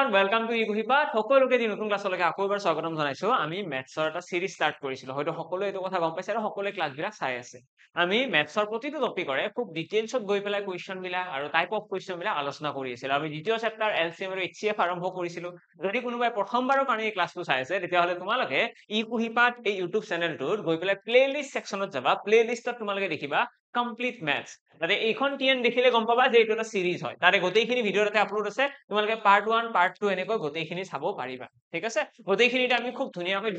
Everyone welcome to ইকুহিপা সকলোকে দি নতুন ক্লাছলৈকে আকৌ এবাৰ স্বাগতম জনাইছো আমি মেথছৰ এটা সিৰিজ ষ্টাৰ্ট কৰিছিলো হয়তো সকলোৱে এইটো কথা গম পাইছে আৰু সকলোৱে ক্লাছবিলাক চাই আছে আমি মেথছৰ প্ৰতিটো টপিকৰে খুব ডিটেইলছত গৈ পেলাই কুৱেশ্যন বিলাক আৰু টাইপ অফ কুৱেশ্যন বিলাক আলোচনা কৰি আছিলো আমি দ্বিতীয় চেপ্টাৰ এলচিএম আৰু এইচচিএফ আৰম্ভ কৰিছিলো যদি কোনোবাই প্ৰথমবাৰৰ কাৰণে এই ক্লাছটো চাই আছে তেতিয়াহ'লে তোমালোকে ইকুহিপাত এই ইউটিউব চেনেলটোত গৈ পেলাই প্লেলিষ্ট সেকশনত যাবা প্লেলিষ্টত তোমালোকে দেখিবা কমপ্লিট মেথছ তাতে এইখন টিএন দেখিলে গম পাবা যে এইটো এটা সিৰিজ হয় তাৰে গোটেইখিনি ভিডিঅ তাতে আপলোড আছে তোমালোকে পাৰ্ট 1 পাৰ্ট 2 এনেকৈ গোটেইখিনি চাব পাৰিবা ঠিক আছে গোটেইখিনিতে আমি খুব ধুনীয়াকৈ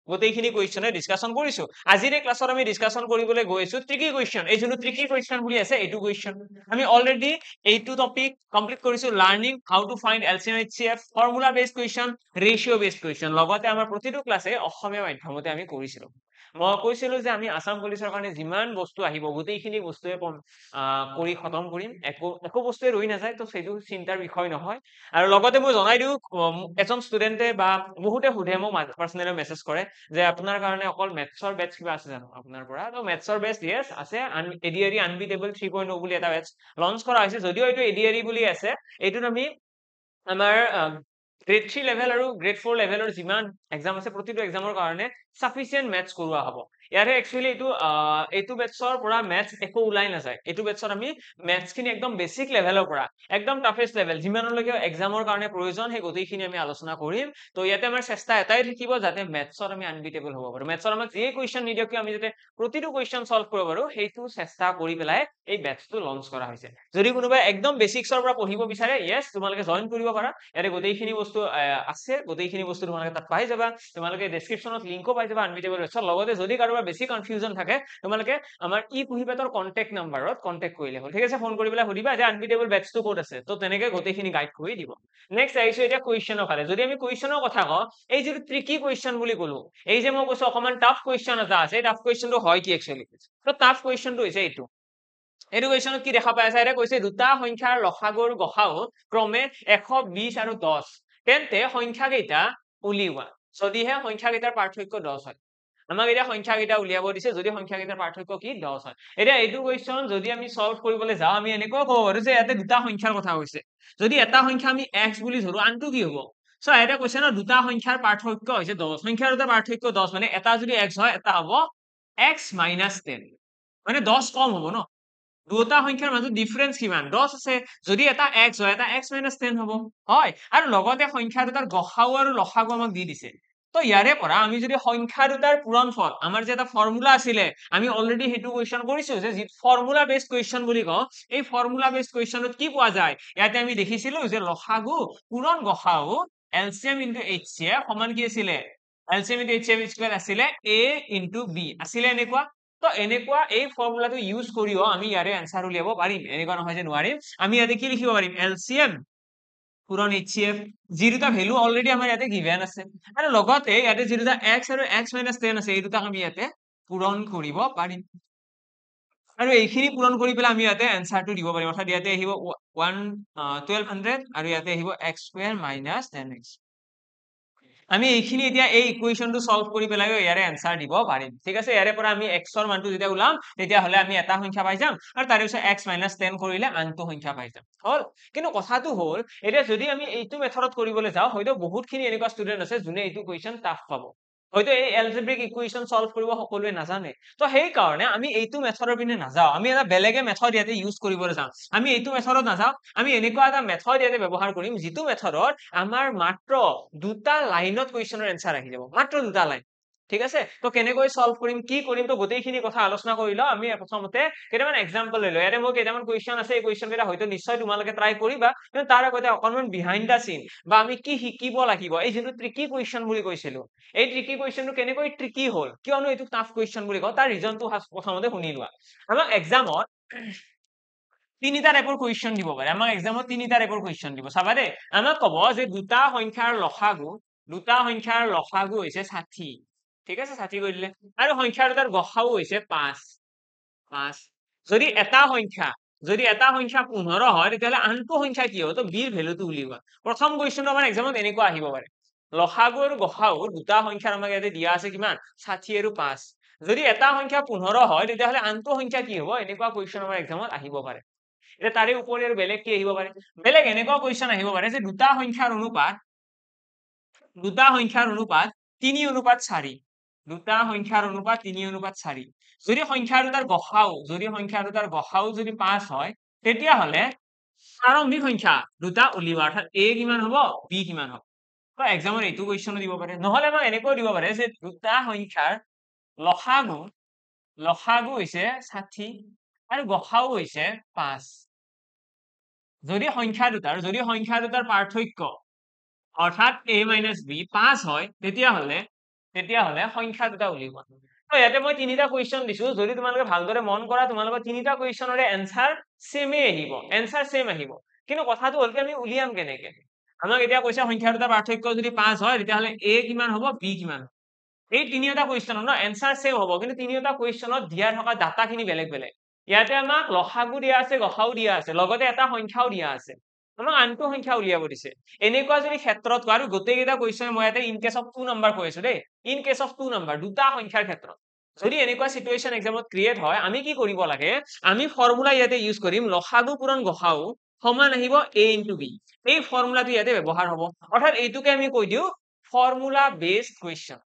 গোটেইখিনি কুৱেশ্যনে ডিসকাশন কৰিছো আজিৰ এই ক্লাছত আমি ডিসকাশন কৰিবলৈ গৈছো ট্ৰিকি কুৱেশ্যন এই যোনটো ট্ৰিকি কুৱেশ্যন বুলি আছে এইটো কুৱেশ্যন আমি অলৰেডি এইটো টপিক কমপ্লিট কৰিছো learning how to find LCM HCF formula based question ratio based question লগতে আমাৰ প্ৰতিটো ক্লাছে অসমীয়া মাধ্যমতে আমি কৰিছিলো মই কৈছিলো যে আমি আসাম পুলিচৰ কাৰণে যিমান বস্তু আহিব গোটেইখিনি বস্তুৱে কৰি খতম কৰিম একো বস্তুৱে ৰৈ নাযায় তো সেইটো চিন্তাৰ বিষয় নহয় আৰু লগতে মই জনাই দিও এজন ষ্টুডেন্টে বা বহুতে সোধে মোক পাৰ্সোনালি মেসেজ কৰে যে আপোনাৰ কাৰণে অকল মেথছৰ বেচ কিবা আছে জানো আপোনাৰ পৰা তো মেথছৰ বেচ ইয়েস আছে এডিআৰি আনবিটেবল 3.0 বুলি এটা বেচ লঞ্চ কৰা হৈছে যদিও এইটো এডিআৰি বুলি আছে এইটোত আমি আমাৰ গ্ৰেড 3 লেভেল আৰু গ্ৰেড 4 লেভেলৰ যিমান এক্সাম আছে প্ৰতিটো এক্সামৰ কাৰণে সাফিসিয়েন্ট মেথছ কৰোৱা হ'ব ইয়াৰে একচুয়ালি এইটো বেটছৰ পৰা মেথছ একো ওলাই নাযায় এইটো বেটছত আমি মেথছখিনি একদম বেসিক লেভেলৰ পৰা একদম টাফেষ্ট লেভেল যিমানলৈকে এক্সামৰ কাৰণে প্ৰয়োজন সেই গোটেইখিনি আমি আলোচনা কৰিম তো ইয়াতে আমাৰ চেষ্টা এটাই থাকিব যাতে মেথছত আমি আনবিটেবল হ'ব পাৰো মেথছত আমাক যে কুৱেশ্যন নিদিয়ক কিয় আমি যাতে প্ৰতিটো কুৱেশ্যন সলভ কৰিব পাৰো সেইটো চেষ্টা কৰি পেলাই এই বেটছটো লঞ্চ কৰা হৈছে যদি কোনোবাই একদম বেসিক্সৰ পৰা পঢ়িব বিচাৰে ইয়েস তোমালোকে জয়েন কৰিব পাৰা ইয়াতে গোটেইখিনি বস্তু আছে গোটেইখিনি বস্তু তোমালোকে তাত পাই যাবা তোমালোকে ডেসক্ৰিপচনত লিংকো পাই যাবা আনবিটেবল বেটছৰ লগতে যদি কাৰোবাৰ বেছি কনফিউজন থাকে তোমালোকে আমাৰ ইকুহিপাতৰ কন্টাক্ট নম্বৰত কন্টাক্ট কৰিলে হ'ল ঠিক আছে ফোন কৰি পেলাই সুধিবা যে আনবিটেবল বেটছটো ক'ত আছে তো তেনেকে গোটেইখিনি গাইড কৰি দিব নেক্সট আহিছো এতিয়া কুৱেশ্যনৰ ফালে যদি আমি কুৱেশ্যনৰ কথা কওঁ এই যিটো ট্ৰিকি কুৱেশ্যন বুলি ক'লো এই যে মই কৈছো অকমান টাফ কুৱেশ্যন এটা আছে এই টাফ কুৱেশ্যনটো হয় কি একচুয়ালি তো টাফ কুৱেশ্যনটো হৈছে এইটো কুৱেশ্যনত কি দেখা পাই আছে এটা কৈছে দুটা সংখ্যাৰ লসাগুৰ গসাউ ক্ৰমে 120 আৰু 10 তেন্তে সংখ্যা কেইটা উলিওৱা যদিহে সংখ্যা কেইটাৰ পাৰ্থক্য 10 হয় আমাক এতিয়া সংখ্যা কেইটা উলিয়াব দিছে যদি সংখ্যা কেইটাৰ পাৰ্থক্য কি 10 হয় এতিয়া এইটো কুৱেশ্যন যদি আমি সলভ কৰিবলৈ যাওঁ আমি এনেকৈ ক'ব পাৰো যে ইয়াতে দুটা সংখ্যাৰ কথা কৈছে যদি এটা সংখ্যা আমি x বুলি ধৰো আনটো কি হ'ব সো এটা কৈছে না দুটা সংখ্যাৰ পাৰ্থক্য হৈছে 10 সংখ্যাৰ দুটা পাৰ্থক্য 10 মানে এটা যদি x হয় এটা হ'ব x - 10 মানে 10 কম হ'ব ন দুটা সংখ্যাৰ মাজত ডিফাৰেন্স কিমান 10 আছে যদি এটা x হয় এটা x - 10 হ'ব হয় আৰু লগতে সংখ্যা দুটাৰ গসাউ আৰু লসাগু আমাক দি দিছে তো ইয়াৰে পৰা আমি যদি সংখ্যা দুটাৰ পূৰণফল আমাৰ যে এটা ফৰ্মুলা আছিলে আমি অলৰেডি হেতু কোৱেশ্চন কৰিছো যে ফৰ্মুলা বেসড কোৱেশ্চন বুলি কওঁ এই ফৰ্মুলা বেসড কোৱেশ্চনত কি পোৱা যায় ইয়াতে আমি দেখিছিলো যে লসাগু পূৰণ গসাউ এলচিএম ইনটু এইচচিএফ সমান কি আছিলে এলচিএম ইনটু এইচচিএফ স্কয়াৰ আছিলে a ইনটু b আছিলে এনেকুৱা তো এনেকুৱা এই ফৰ্মুলাটো ইউজ কৰিও আমি ইয়াৰে আনসাৰ উলিয়াব পাৰিম এনেকুৱা নহয় যে নোৱাৰিম আমি ইয়াতে কি লিখিব পাৰিম এলচিএম পূৰণ এইচচিএফ যি দুটা ভ্যালু অলৰেডি আমাৰ ইয়াতে গিভেন আছে আৰু লগতে ইয়াতে যি দুটা x আৰু x - 10 আছে এই দুটাক আমি ইয়াতে পূৰণ কৰিব পাৰিম আৰু এইখিনি পূৰণ কৰি পেলাই আমি ইয়াতে আনসাৰটো দিব পাৰিম অৰ্থাৎ ইয়াতে আহিব 1200 আৰু ইয়াতে আহিব x² - 10x আমি এইখিনি এতিয়া এই ইকুৱেশ্যনটো সলভ কৰি পেলাই ইয়াৰে আনসাৰ দিব পাৰিম ঠিক আছে ইয়াৰে পৰা আমি x ৰ মানটো যেতিয়া ওলাম তেতিয়া হলে আমি এটা সংখ্যা পাই যাম আৰু তাৰে পিছত x - 10 কৰিলে আনটো সংখ্যা পাই যাম হল কিন্তু কথাটো হল এতিয়া যদি আমি এইটো মেথডত কৰিবলৈ যাওঁ হয়তো বহুতখিনি এনেকুৱা ষ্টুডেন্ট আছে যোনে এইটো কুৱেশ্যন টাফ পাব হয়তো এই এলজেব্ৰিক ইকুৱেশ্যন সলভ কৰিব সকলোৱে নাজানে তো সেই কাৰণে আমি এইটো মেথডৰ পিনে নাযাওঁ আমি এটা বেলেগে মেথড ইয়াতে ইউজ কৰিবলৈ যাওঁ আমি এইটো মেথডত নাযাওঁ আমি এনেকুৱা এটা মেথড ইয়াতে ব্যৱহাৰ কৰিম যিটো মেথডত আমাৰ মাত্ৰ দুটা লাইনত কুৱেশ্যনৰ আনসাৰ আহি যাব মাত্ৰ দুটা লাইন ঠিক আছে তো কেনেকৈ সলভ কৰিম কি কৰিম তো গোটেইখিনি কথা আলোচনা কৰি লওঁ আমি প্ৰথমতে কেইটামান এক্সাম্পল লৈ লওঁ ইয়াতে মোৰ কেইটামান কুৱেশ্যন আছে এই কুৱেশ্যন কেইটা হয়তো নিশ্চয় তোমালোকে ট্ৰাই কৰিবা কিন্তু তাৰ আগতে অকনমান বিহাইণ্ড দা সিন বা আমি কি শিকিব লাগিব এই যোনটো ট্ৰিকি কুৱেশ্যন বুলি কৈছিলো এই ট্ৰিকি কুৱেশ্যনটো কেনেকৈ ট্ৰিকি হল কিয়নো এইটো টাফ কুৱেশ্যন বুলি কওঁ তাৰ ৰিজনটো প্ৰথমতে শুনি লোৱা আমাক এক্সামত তিনিটা টাইপৰ কুৱেশ্যন দিব পাৰে আমাক এক্সামত তিনিটা টাইপৰ কুৱেশ্যন দিব চাবা দেই আমাক ক'ব যে দুটা সংখ্যাৰ লসাগু হৈছে 60 ঠিক আছে 60 কৰি দিলে আৰু সংখ্যা দুটাৰ গসাউ হৈছে 5 যদি এটা সংখ্যা 15 হয় তেতিয়াহলে আনটো সংখ্যা কি হ'ব তো b ৰ ভ্যালুটো উলিওৱা প্ৰথম কুৱেশ্যনটো আমাৰ এক্সামত এনেকুৱা আহিব পাৰে লসাগু আৰু গসাউ দুটা সংখ্যাৰ আমাক ইয়াতে দিয়া আছে কিমান 60 আৰু 5 যদি এটা সংখ্যা 15 হয় তেতিয়াহলে আনটো সংখ্যা কি হ'ব এনেকুৱা কুৱেশ্যন আমাৰ এক্সামত আহিব পাৰে এতিয়া তাৰে উপৰি আৰু বেলেগ কি আহিব পাৰে বেলেগ এনেকুৱা কুৱেশ্যন আহিব পাৰে যে দুটা সংখ্যাৰ অনুপাত 3:4 দুটা সংখ্যাৰ অনুপাত 3:4 যদি সংখ্যা দুটাৰ গসাউ যদি 5 হয় তেতিয়াহ'লে প্ৰাৰম্ভিক সংখ্যা দুটা উলিওৱা অৰ্থাৎ a কিমান হ'ব b কিমান হ'ব তো এক্সামত এইটো কুৱেশ্যনো দিব পাৰে নহলে আমাক এনেকৈ দিব পাৰে যে দুটা সংখ্যাৰ লসাগু হৈছে 60 আৰু গসাউ হৈছে 5 যদি সংখ্যা দুটাৰ পাৰ্থক্য অৰ্থাৎ a - b 5 হয় তেতিয়াহ'লে সংখ্যা দুটা উলিওৱা তো ইয়াতে মই তিনিটা কুৱেশ্যন দিছো যদি তোমালোকে ভালদৰে মন কৰা তোমালোকৰ তিনিটা কুৱেশ্যনৰে এনসাৰ সেম আহিব কিন্তু কথাটো হ'ল কি আমি উলিয়াম কেনেকে আমাক এতিয়া কৈছে সংখ্যা দুটাৰ পাৰ্থক্য যদি 5 হয় তেতিয়াহ'লে a কিমান হ'ব b কিমান হ'ব এই তিনিটা কুৱেশ্যনৰ ন এনসাৰ সেম হ'ব কিন্তু তিনিটা কুৱেশ্যনত দিয়া থকা ডাটাখিনি বেলেগ বেলেগ ইয়াতে আমাক লসাগু দিয়া আছে গসাউ দিয়া আছে লগতে এটা সংখ্যাও দিয়া আছে আমাক আনটো সংখ্যা উলিয়াব দিছে এনেকুৱা যদি ক্ষেত্ৰত আৰু গোটেইকেইটা কুৱেশ্যন মই ইয়াতে ইন কেছ অফ 2 নাম্বাৰ কৈ আছো দেই ইন কেছ অফ 2 নাম্বাৰ দুটা সংখ্যাৰ ক্ষেত্ৰত যদি এনেকুৱা সিচুৱেশন এক্সামত ক্ৰিয়েট হয় আমি কি কৰিব লাগে আমি ফৰ্মুলা ইয়াতে ইউজ কৰিম লসাগু পূৰণ গসাউ সমান আহিব a into b এই ফৰ্মুলাটো ইয়াতে ব্যৱহাৰ হ'ব অৰ্থাৎ এইটোকে আমি কৈ দিও ফৰ্মুলা বেসড কুৱেশ্যন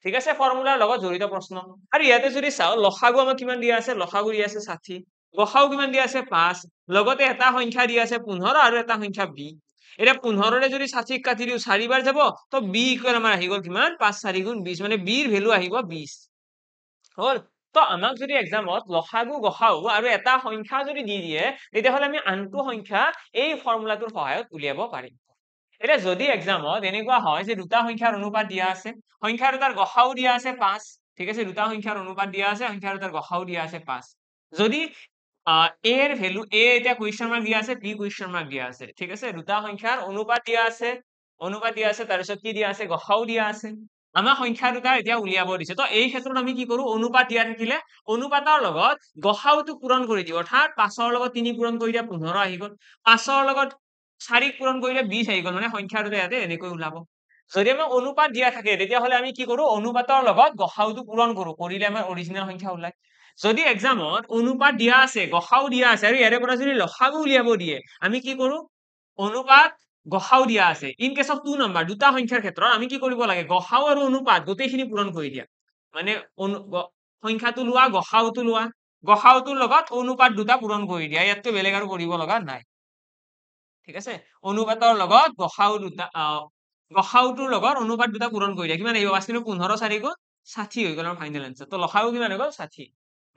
ঠিক আছে ফৰ্মুলাৰ লগত জড়িত প্ৰশ্ন আৰু ইয়াতে যদি চাও লসাগু আমাক কিমান দিয়া আছে লসাগু দিয়া আছে 60 গসাউ কিমান দিয়া আছে 5 লগতে এটা সংখ্যা দিয়া আছে 15 আৰু এটা সংখ্যা b এটা 15ৰে যদি 60 কাটি দিও 4 বাৰ যাব তো b ইকুৱেল আমাৰ আহি গল কিমান 5 4 গুণ 20 মানে b ৰ ভ্যালু আহিব 20 হল তো আমাক যদি এক্সামত লসাগু গসাউ আৰু এটা সংখ্যা যদি দি দিয়ে তেতিয়াহ'লে আমি আনটো সংখ্যা এই ফৰ্মুলাটোৰ সহায়ত উলিয়াব পাৰিম এটা যদি এক্সামত এনেকুৱা হয় যে দুটা সংখ্যাৰ অনুপাত দিয়া আছে সংখ্যা দুটাৰ গসাউ দিয়া আছে 5 ঠিক আছে দুটা সংখ্যাৰ অনুপাত দিয়া আছে সংখ্যা দুটাৰ গসাউ দিয়া আছে 5 যদি a এর ভ্যালু a এটা কোয়েশ্চন মার্ক দিয়া আছে b কোয়েশ্চন মার্ক দিয়া আছে ঠিক আছে দুটা সংখ্যাৰ অনুপাত দিয়া আছে তাৰ পিছত কি দিয়া আছে গসাউ দিয়া আছে আমাৰ সংখ্যা দুটা এতিয়া উলিয়াব দিছে তো এই ক্ষেত্ৰত আমি কি কৰো অনুপাত দিয়া থাকিলে অনুপাতৰ লগত গসাউটো পূৰণ কৰি দিও অৰ্থাৎ 5 ৰ লগত 3 পূৰণ কৰি দিয়া 15 আহি গল 5 ৰ লগত 4 পূৰণ কৰিলে 20 আহি গল মানে সংখ্যা দুটা ইয়াতে এনেকৈ ওলাব যদি আমাৰ অনুপাত দিয়া থাকে তেতিয়াহ'লে আমি কি কৰো অনুপাতৰ লগত গসাউটো পূৰণ কৰো কৰিলে আমাৰ অৰিজিনেল সংখ্যা ওলাই যদি এক্সামত অনুপাত দিয়া আছে গসাউ দিয়া আছে আৰু ইয়াৰে পৰা যদি লসাগু উলিয়াব দিয়ে আমি কি কৰো অনুপাত গসাউ দিয়া আছে ইন কেছ অফ 2 নাম্বাৰ দুটা সংখ্যাৰ ক্ষেত্ৰত আমি কি কৰিব লাগে গসাউ আৰু অনুপাত গোটেইখিনি পূৰণ কৰি দিয়া মানে সংখ্যাটো লোৱা গসাউটোৰ লগত অনুপাত দুটা পূৰণ কৰি দিয়া ইয়াতকৈ বেলেগ আৰু কৰিব লগা নাই ঠিক আছে অনুপাতৰ লগত গসাউটোৰ লগত অনুপাত দুটা পূৰণ কৰি দিয়া কিমান আহিব 5 15 4 গুণ 60 হৈ গ'ল আমাৰ ফাইনেল আনসাৰ তো লসাগু কিমান হৈ গ'ল 60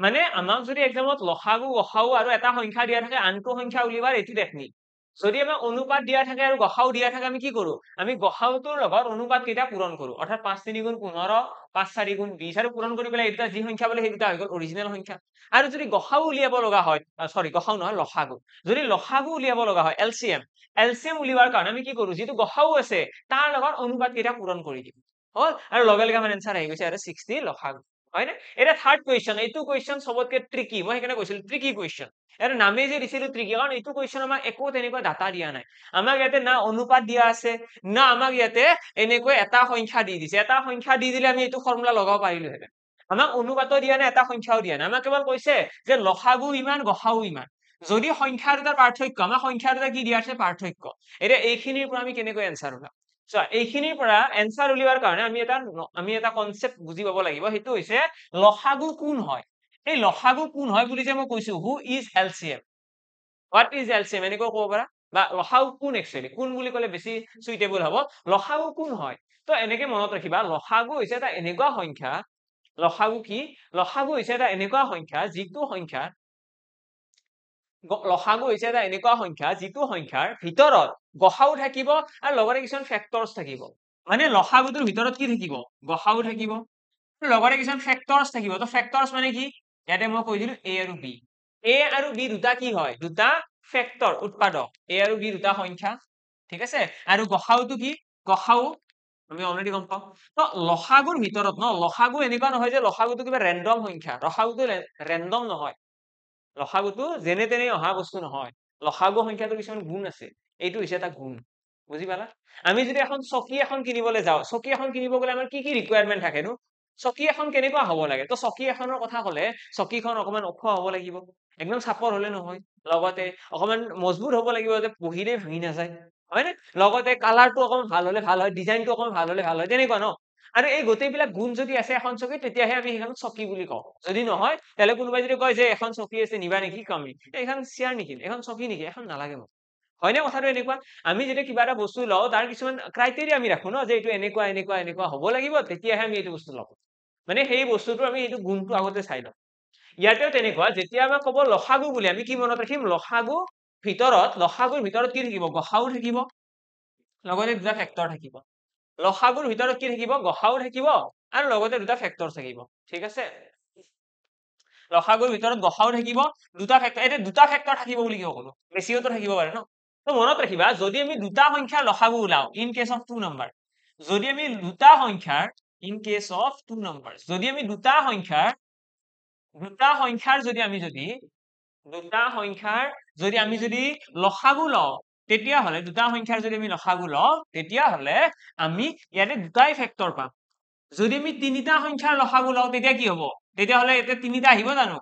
মানে আমাক যদি এক্সামত লসাগু গসাউ আৰু এটা সংখ্যা দিয়া থাকে আনটো সংখ্যা উলিয়াবাৰ এইটো টেকনিক যদি আমাক অনুপাত দিয়া থাকে আৰু গসাউ দিয়া থাকে আমি কি কৰো আমি গসাউটোৰ লগত অনুপাত কেইটা পূৰণ কৰো অৰ্থাৎ 5 3 গুণ 15 5 4 গুণ 20 আৰু পূৰণ কৰি পেলাই এটা যি সংখ্যা বলে সেইটা হৈ গ'ল অৰিজিনেল সংখ্যা আৰু যদি গসাউ উলিয়াব লগা হয় সৰি গসাউ নহয় লসাগু যদি লসাগু উলিয়াব লগা হয় এলসিএম উলিওৱাৰ কাৰণে আমি কি কৰো যেটো গসাউ আছে তাৰ লগত অনুপাত কেইটা পূৰণ কৰি দিম হল আৰু লগে লগে আমাৰ আনসাৰ আহি গৈছে আৰু 60 লসাগু হয় না এটা থাৰ্ড কোৱেশ্চন এইটো কোৱেশ্চন সবতকে ট্ৰিকি মই সেইকাৰণে কৈছিল ট্ৰিকি কোৱেশ্চন এটা নামে যে দিছিলো ট্ৰিকি কাৰণ এইটো কোৱেশ্চন আমাক একো তেনেকুৱা ডাটা দিয়া নাই আমাক ইয়াতে না অনুপাত দিয়া আছে না আমাক ইয়াতে এনেকৈ এটা সংখ্যা দি দিছে এটা সংখ্যা দি দিলে আমি এইটো ফৰ্মুলা লগাব পাৰিলো হেতেন আমাক অনুপাতো দিয়া নাই এটা সংখ্যাও দিয়া নাই আমাক কেৱল কৈছে যে লসাগু ইমান গসাউ ইমান যদি সংখ্যা দুটাৰ পাৰ্থক্য আমাৰ সংখ্যা দুটা কি দিয়া আছে পাৰ্থক্য এটা এইখিনিৰ পৰা আমি কেনেকৈ আনসাৰ ওলাম So, এইখিনিৰ পৰা এনসাৰ উলিওৱাৰ কাৰণে আমি এটা কনসেপ্ট বুজি পাব লাগিব সেইটো হৈছে লসাগু কোন হয় এই লসাগু কোন হয় বুলি যে মই কৈছো who is LCM what is LCM এনেকৈ ক'ব পাৰা বা লসাগু কোন একচুয়ালি কোন বুলি ক'লে বেছি সুইটেবল হ'ব লসাগু কোন হয় তো এনেকৈ মনত ৰাখিবা লসাগু হৈছে এটা এনেকুৱা সংখ্যা লসাগু কি লসাগু হৈছে এটা এনেকুৱা সংখ্যা যিটো সংখ্যা লসাগু হৈছে এটা এনেকুৱা সংখ্যা যিটো সংখ্যাৰ ভিতৰত গসাউ থাকিব আৰু লগতে কিছুমান ফেক্টৰছ থাকিব মানে লসাগুটোৰ ভিতৰত কি থাকিব গসাউ থাকিব লগতে কিছুমান ফেক্টৰছ থাকিব তো ফেক্টৰছ মানে কি ইয়াতে মই কৈ দিলো a আৰু b দুটা কি হয় দুটা ফেক্টৰ উৎপাদক a আৰু b দুটা সংখ্যা ঠিক আছে আৰু গসাউটো কি গসাউ আমি অলৰেডি গম পাওঁ তো লসাগুৰ ভিতৰত লসাগু এনেকুৱা নহয় যে লসাগুটো কিবা ৰেন্ডম সংখ্যা লসাগুটো ৰেন্ডম নহয় লসাগুটো যেনে তেনে অহা বস্তু নহয় লসাগু সংখ্যাটো কিছুমান গুণ আছে এইটো হৈছে এটা গুণ বুজি পালা আমি যদি এখন চকী এখন কিনিবলৈ যাওঁ চকী এখন কিনিব গলে আমাৰ কি ৰিকুৱাৰমেন্ট থাকেনো চকী এখন কেনেকুৱা হ'ব লাগে তো চকী এখনৰ কথা ক'লে চকীখন অকমান ওখ হ'ব লাগিব একদম চাপৰ হলে নহয় লগতে অকমান মজবুত হ'ব লাগিব যে পঢ়িলে ভাঙি নাযায় হয় নে লগতে কালাৰটো অকমান ভাল হলে ভাল হয় ডিজাইনটো অকমান ভাল হলে ভাল হয় তেনেকুৱা ন আৰু এই গোটেইবিলাক গুণ যদি আছে এখন চকী তেতিয়াহে আমি সেইখন চকী বুলি কওঁ যদি নহয় তেতিয়াহ'লে কোনোবাই যদি কয় যে এখন চকী আছে নিবা নেকি কামি এইখন চেয়াৰ নেকি এখন চকী নেকি এখন নালাগে মোক হয়নে কথাটো এনেকুৱা আমি যেতিয়া কিবা এটা বস্তু লওঁ তাৰ কিছুমান ক্ৰাইটেৰিয়া আমি ৰাখো ন যে এইটো এনেকুৱা এনেকুৱা এনেকুৱা হ'ব লাগিব তেতিয়াহে আমি এইটো বস্তু ল'ম মানে সেই বস্তুটো আমি এইটো গুণটো আগতে চাই লওঁ ইয়াতেও তেনেকুৱা যেতিয়া আমি ক'ব লসাগু বুলি আমি কি মনত ৰাখিম লসাগুৰ ভিতৰত কি থাকিব গসাও থাকিব লগতে দুটা ফেক্টৰ থাকিব লসাগুৰ ভিতৰত কি থাকিব গসাও থাকিব আৰু লগতে দুটা ফেক্টৰ থাকিব ঠিক আছে লসাগুৰ ভিতৰত গসাও থাকিব দুটা ফেক্টৰ এতিয়া দুটা ফেক্টৰ থাকিব বুলি কিয় ক'লো বেছিওতো থাকিব পাৰে ন তো মনত ৰাখিবা যদি আমি দুটা সংখ্যাৰ লসাগু ওলাও in case of two number যদি আমি দুটা সংখ্যাৰ in case of two number যদি আমি দুটা সংখ্যাৰ যদি আমি যদি লসাগু লওঁ তেতিয়াহ'লে দুটা সংখ্যাৰ যদি আমি লসাগু লওঁ তেতিয়াহ'লে আমি ইয়াতে দুটাই ফেক্টৰ পাম যদি আমি তিনিটা সংখ্যাৰ লসাগু লওঁ তেতিয়া কি হ'ব তেতিয়াহ'লে ইয়াতে তিনিটা আহিব জানো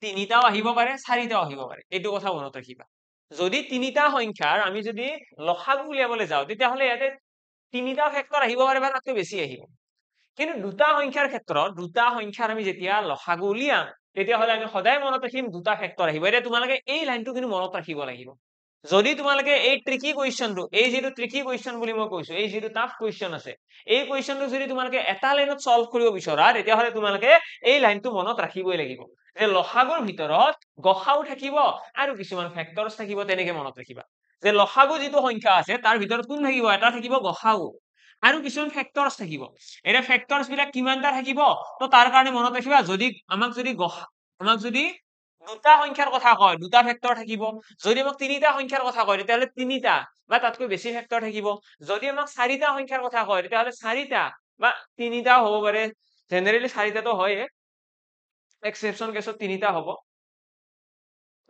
তিনিটাও আহিব পাৰে চাৰিটাও আহিব পাৰে এইটো কথা মনত ৰাখিবা যদি তিনিটা সংখ্যাৰ আমি যদি লসাগু উলিয়াবলৈ যাওঁ তেতিয়াহ'লে ইয়াতে তিনিটা ফেক্টৰ আহিব পাৰে বা তাতকৈ বেছি আহিব কিন্তু দুটা সংখ্যাৰ ক্ষেত্ৰত দুটা সংখ্যাৰ আমি যেতিয়া লসাগু উলিয়াম তেতিয়াহ'লে আমি সদায় মনত ৰাখিম দুটা ফেক্টৰ আহিব এতিয়া তোমালোকে এই লাইনটো কিন্তু মনত ৰাখিব লাগিব যদি তোমালোকে এই ট্ৰিকি কুৱেশ্যনটো এই যিটো ট্ৰিকি কুৱেশ্যন বুলি মই কৈছো এই যিটো টাফ কুৱেশ্যন আছে এই কুৱেশ্যনটো যদি তোমালোকে এটা লাইনত সলভ কৰিব বিচৰা তেতিয়াহ'লে তোমালোকে এই লাইনটো মনত ৰাখিবই লাগিব যে লসাগুৰ ভিতৰত গসাও থাকিব আৰু কিছুমান ফেক্টৰছ থাকিব তেনেকে মনত ৰাখিবা যে লসাগু যিটো সংখ্যা আছে তাৰ ভিতৰত কোন থাকিব এটা থাকিব গসাও আৰু কিছুমান ফেক্টৰছ থাকিব এতিয়া ফেক্টৰছ বিলাক কিমানটা থাকিব তো তাৰ কাৰণে মনত ৰাখিবা যদি আমাক যদি দুটা সংখ্যাৰ কথা কয় দুটা ফেক্টৰ থাকিব যদি আমাক তিনিটা সংখ্যাৰ কথা কয় তেতিয়াহ'লে তিনিটা বা তাতকৈ বেছি ফেক্টৰ থাকিব যদি আমাক চাৰিটা সংখ্যাৰ কথা কয় তেতিয়াহ'লে চাৰিটা বা তিনিটাও হ'ব পাৰে জেনেৰেলি চাৰিটাতো হয়ে এক্সেপশ্যন কেছত তিনিটা হ'ব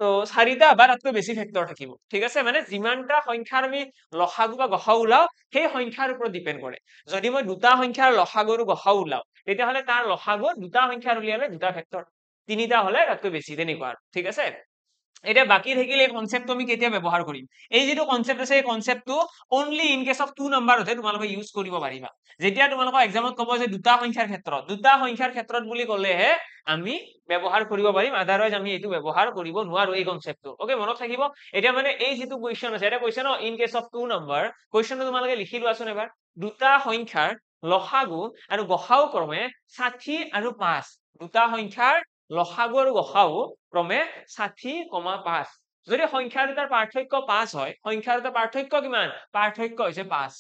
তো চাৰিটা বা তাতকৈ বেছি ফেক্টৰ থাকিব ঠিক আছে মানে যিমানটা সংখ্যাৰ আমি লসাগু বা গসাউ ওলাও সেই সংখ্যাৰ ওপৰত ডিপেণ্ড কৰে যদি মই দুটা সংখ্যাৰ লসাগু আৰু গসাউ ওলাও তেতিয়াহ'লে তাৰ লসাগু দুটা সংখ্যাৰ উলিয়ালে দুটা ফেক্টৰ তিনিটা হলে তাতকৈ বেছি তেনেকুৱা আৰু ঠিক আছে এতিয়া বাকি থাকিলে এই কনসেপ্টটো আমি কেতিয়া ব্যৱহাৰ কৰিম এই যিটো কনসেপ্ট আছে এই কনসেপ্টটো only in case of two নাম্বাৰতহে তোমালোকে ইউজ কৰিব পাৰিবা যেতিয়া তোমালোকৰ এক্সামত ক'ব যে দুটা সংখ্যাৰ ক্ষেত্ৰত বুলি ক'লেহে আমি ব্যৱহাৰ কৰিব পাৰিম আদাৰৱাইজ আমি এইটো ব্যৱহাৰ কৰিব নোৱাৰো এই কনসেপ্টটো ওকে মনত থাকিব এতিয়া মানে এই যিটো কোৱেশ্চন আছে এটা কৈছে ন in case of two number কোৱেশ্চনটো তোমালোকে লিখি লোৱাচোন এবাৰ দুটা সংখ্যাৰ লসাগু আৰু গসাউ ক্ৰমে 60 আৰু 5 দুটা সংখ্যাৰ লসাগু আৰু গসাউ ক্ৰমে 60,5 যদি সংখ্যা দুটাৰ পাৰ্থক্য 5 হয় সংখ্যা দুটাৰ পাৰ্থক্য কিমান পাৰ্থক্য হৈছে 5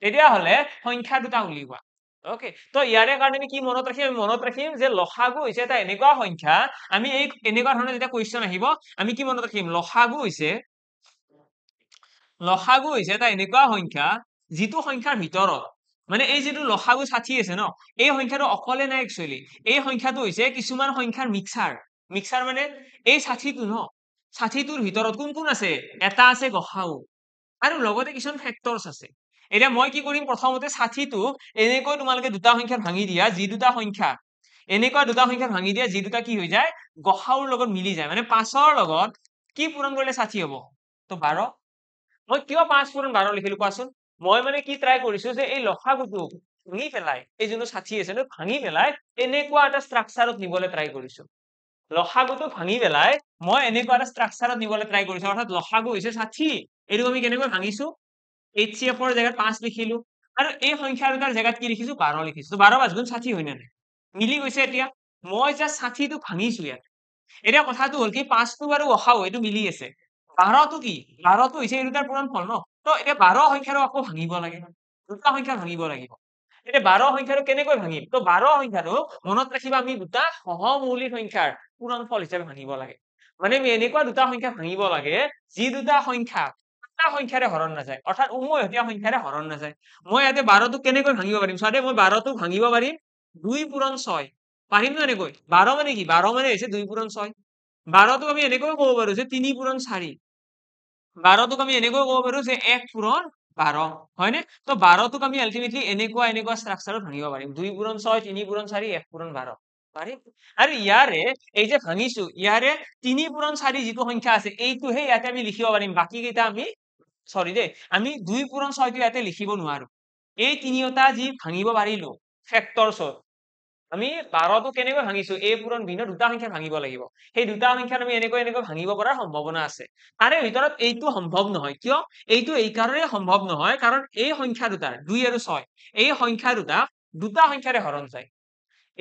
তেতিয়াহ'লে সংখ্যা দুটা উলিওৱা ওকে তো ইয়াৰে কাৰণে আমি কি মনত ৰাখিম আমি মনত ৰাখিম যে লসাগু হৈছে এটা এনেকুৱা সংখ্যা আমি এই এনেকুৱা ধৰণৰ যেতিয়া কুৱেশ্চন আহিব আমি কি মনত ৰাখিম লসাগু হৈছে এটা এনেকুৱা সংখ্যা যিটো সংখ্যাৰ ভিতৰত মানে এই যিটো লসাগু 60 আছে ন এই সংখ্যাটো অকলে নাই একচুয়ালি এই সংখ্যাটো হৈছে কিছুমান সংখ্যাৰ মিক্সাৰ মানে এই 60টো ন 60টোৰ ভিতৰত কোন কোন আছে এটা আছে গসাউ আৰু লগতে কিছুমান ফেক্টৰছ আছে এতিয়া মই কি কৰিম প্ৰথমতে 60টো এনেকৈ তোমালোকে দুটা সংখ্যা ভাঙি দিয়া যি দুটা সংখ্যা এনেকুৱা দুটা সংখ্যা ভাঙি দিয়া যি দুটা কি হৈ যায় গসাউৰ লগত মিলি যায় মানে 5ৰ লগত কি পূৰণ কৰিলে 60 হ'ব তো 12 মই কিয় 5 পূৰণ 12 লিখিলো কোৱাচোন মই মানে কি ট্ৰাই কৰিছো যে এই লসাগুটো ভাঙি পেলাই এই যোনটো 60 আছে ভাঙি পেলাই এনেকুৱা এটা ষ্ট্ৰাকচাৰত নিবলৈ ট্ৰাই কৰিছো লসাগুটো ভাঙি পেলাই মই এনেকুৱা এটা ষ্ট্ৰাকচাৰত নিবলৈ ট্ৰাই কৰিছো অৰ্থাৎ লসাগু হৈছে 60 এইটো আমি কেনেকৈ ভাঙিছো HCF ৰ জায়গাত 5 লিখিলো আৰু এই সংখ্যা দুটাৰ জায়গাত কি লিখিছো 12 লিখিছো 12 5 গুণ 60 হয় না নাই মিলি গৈছে এতিয়া মই যে 60 টো ভাঙিছো ইয়াত এতিয়া কথাটো হ'ল কি 5 টো বাৰু গসাউ এইটো মিলি আছে 12 টো কি 12 টো হৈছে এই দুটাৰ পূৰণফল ন তো এতিয়া 12 সংখ্যাৰো আকৌ ভাঙিব লাগে দুটা সংখ্যা ভাঙিব লাগিব এতিয়া 12 সংখ্যাটো কেনেকৈ ভাঙিম তো 12 সংখ্যাটো মনত ৰাখিবা আমি দুটা সহমৌলিক সংখ্যাৰ পূৰণফল হিচাপে ভাঙিব লাগে মানে আমি এনেকুৱা দুটা সংখ্যা ভাঙিব লাগে যি দুটা সংখ্যা এটা সংখ্যাৰে হৰণ নাযায় অৰ্থাৎ উমৈহতীয়া সংখ্যাৰে হৰণ নাযায় মই ইয়াতে 12 টো কেনেকৈ ভাঙিব পাৰিম চাও মই 12 টো ভাঙিব পাৰিম 2 পূৰণ 6 পাৰিম না এনেকৈ 12 মানে কি 12 মানে হৈছে 2 পূৰণ 6 12 টোক আমি এনেকৈ ক'ব পাৰো যে 3 পূৰণ 4 12 টোক আমি এনেকৈ ক'ব পাৰো যে 1 পূৰণ 12 হয়নে তো 12 টোক আমি আলটিমেটলি এনেকুৱা ষ্ট্ৰাকচাৰত ভাঙিব পাৰিম 2 পূৰণ 6 3 পূৰণ 4 1 পূৰণ 12 পাৰিম। আৰু ইয়াৰে এই যে ভাঙিছো ইয়াৰে 3 পূৰণ 4 যিটো সংখ্যা আছে এইটোহে ইয়াতে আমি লিখিব পাৰিম, বাকী কেইটা আমি সৰি দেই, আমি 2 পূৰণ 6 টো ইয়াতে লিখিব নোৱাৰো। এই তিনিওটা যি ভাঙিব পাৰিলো ফেক্টৰছত, আমি 12 টো কেনেকৈ ভাঙিছো a পূৰণ b দুটা সংখ্যা ভাঙিব লাগিব। সেই দুটা সংখ্যাত আমি এনেকৈ ভাঙিব পৰাৰ সম্ভাৱনা আছে। তাৰে ভিতৰত এইটো সম্ভৱ নহয়। কিয়? এইটো এই কাৰণে সম্ভৱ নহয় কাৰণ এই সংখ্যা দুটাৰ 2 আৰু 6 এই সংখ্যা দুটা সংখ্যাৰে হৰণ যায়।